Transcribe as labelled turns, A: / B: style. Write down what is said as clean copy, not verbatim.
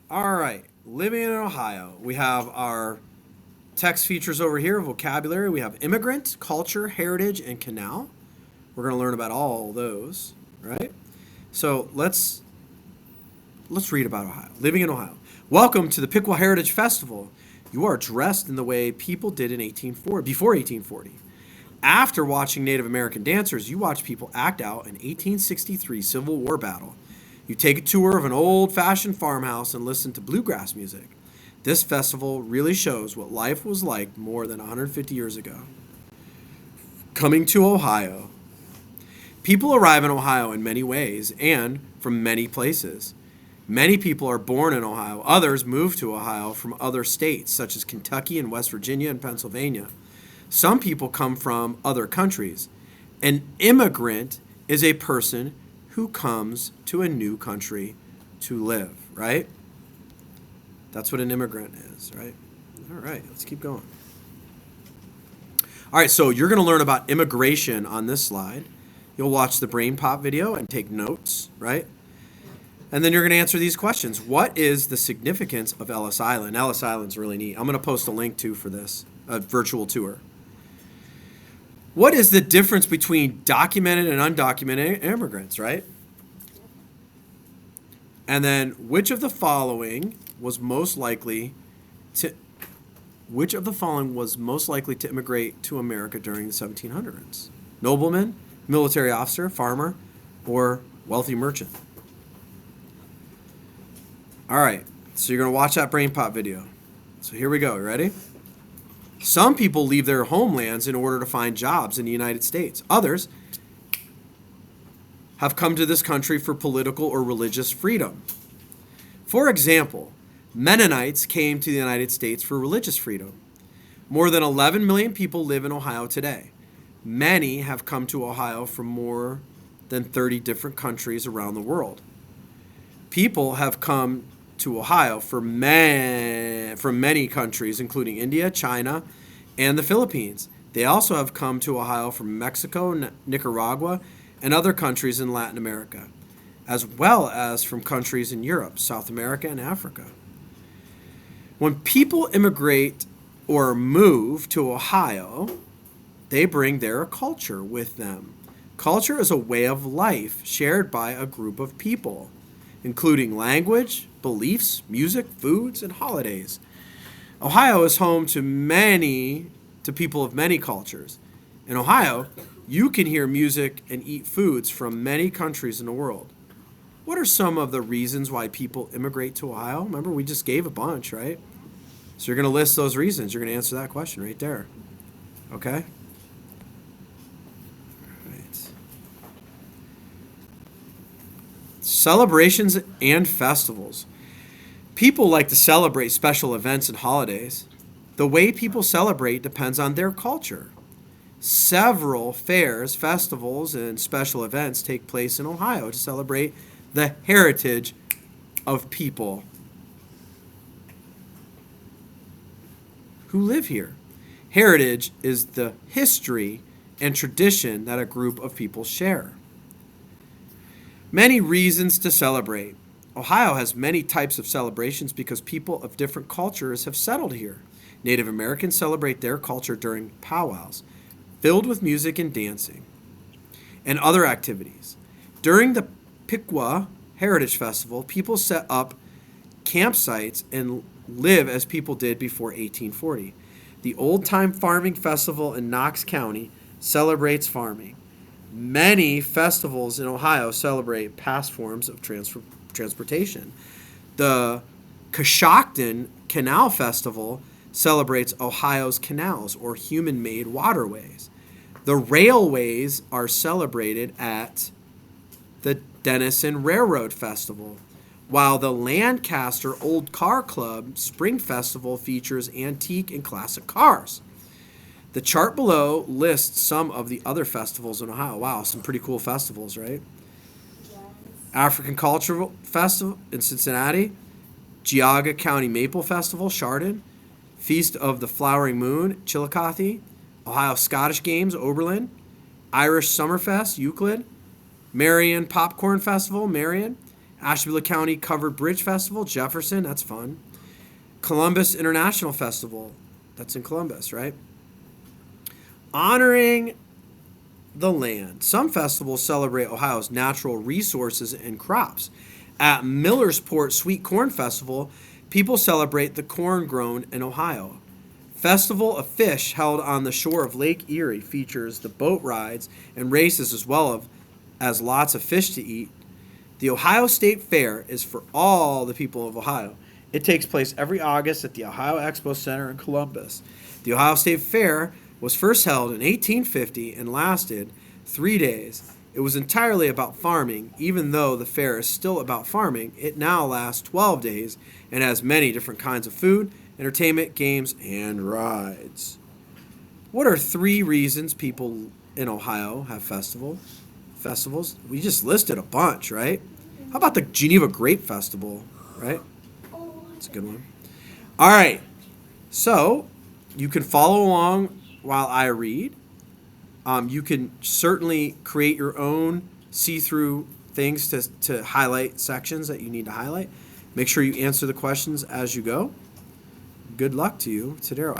A: All right. Living in Ohio. We have our text features over here, vocabulary. We have immigrant, culture, heritage, and canal. We're going to learn about all those, right? So let's read about Ohio. Living in Ohio. Welcome to the Piqua Heritage Festival. You are dressed in the way people did in 1840, before 1840. After watching Native American dancers, you watch people act out an 1863 Civil War battle. You take a tour of an old fashioned farmhouse and listen to bluegrass music. This festival really shows what life was like more than 150 years ago. Coming to Ohio. People arrive in Ohio in many ways and from many places. Many people are born in Ohio. Others move to Ohio from other states, such as Kentucky and West Virginia and Pennsylvania. Some people come from other countries. An immigrant is a person who comes to a new country to live, right? That's what an immigrant is, right? All right, let's keep going. All right, so you're going to learn about immigration on this slide. You'll watch the Brain Pop video and take notes, right? And then you're going to answer these questions. What is the significance of Ellis Island? Ellis Island's really neat. I'm going to post a link too for this, a virtual tour. What is the difference between documented and undocumented immigrants, right? And then which of the following was most likely to immigrate to America during the 1700s? Nobleman, military officer, farmer, or wealthy merchant? All right, so you're going to watch that Brain Pop video. So here we go. You ready? Some people leave their homelands in order to find jobs in the United States. Others have come to this country for political or religious freedom. For example, Mennonites came to the United States for religious freedom. More than 11 million people live in Ohio today. Many have come to Ohio from more than 30 different countries around the world. People have come to Ohio from many countries, including India, China, and the Philippines. They also have come to Ohio from Mexico, Nicaragua, and other countries in Latin America, as well as from countries in Europe, South America, and Africa. When people immigrate or move to Ohio, they bring their culture with them. Culture is a way of life shared by a group of people, including language, beliefs, music, foods, and holidays. Ohio is home to people of many cultures. In Ohio, you can hear music and eat foods from many countries in the world. What are some of the reasons why people immigrate to Ohio? Remember, we just gave a bunch, right? So you're going to list those reasons. You're going to answer that question right there. Okay? All right. Celebrations and festivals. People like to celebrate special events and holidays. The way people celebrate depends on their culture. Several fairs, festivals, and special events take place in Ohio to celebrate the heritage of people who live here. Heritage is the history and tradition that a group of people share. Many reasons to celebrate. Ohio has many types of celebrations because people of different cultures have settled here. Native Americans celebrate their culture during powwows, filled with music and dancing, and other activities. During the Piqua Heritage Festival, people set up campsites and live as people did before 1840. The Old Time Farming Festival in Knox County celebrates farming. Many festivals in Ohio celebrate past forms of transportation. The Coshocton Canal Festival celebrates Ohio's canals or human-made waterways. The railways are celebrated at the Denison Railroad Festival, while the Lancaster Old Car Club Spring Festival features antique and classic cars. The chart below lists some of the other festivals in Ohio. Wow, some pretty cool festivals, right? African Cultural Festival in Cincinnati, Geauga County Maple Festival, Chardon, Feast of the Flowering Moon, Chillicothe, Ohio Scottish Games, Oberlin, Irish Summerfest, Euclid, Marion Popcorn Festival, Marion, Ashtabula County Covered Bridge Festival, Jefferson, that's fun. Columbus International Festival, that's in Columbus, right? Honoring the land. Some festivals celebrate Ohio's natural resources and crops. At Millersport Sweet Corn Festival, people celebrate the corn grown in Ohio. Festival of Fish, held on the shore of Lake Erie, features the boat rides and races as well as lots of fish to eat. The Ohio State Fair is for all the people of Ohio. It takes place every August at the Ohio Expo Center in Columbus. The Ohio State Fair was first held in 1850 and lasted 3 days. It was entirely about farming. Even though the fair is still about farming, it now lasts 12 days and has many different kinds of food, entertainment, games, and rides. What are 3 reasons people in Ohio have festivals? We just listed a bunch, right? How about the Geneva Grape Festival, right? That's a good one. All right. So you can follow along while I read. You can certainly create your own see-through things to highlight sections that you need to highlight. Make sure you answer the questions as you go. Good luck to you. Tadero out.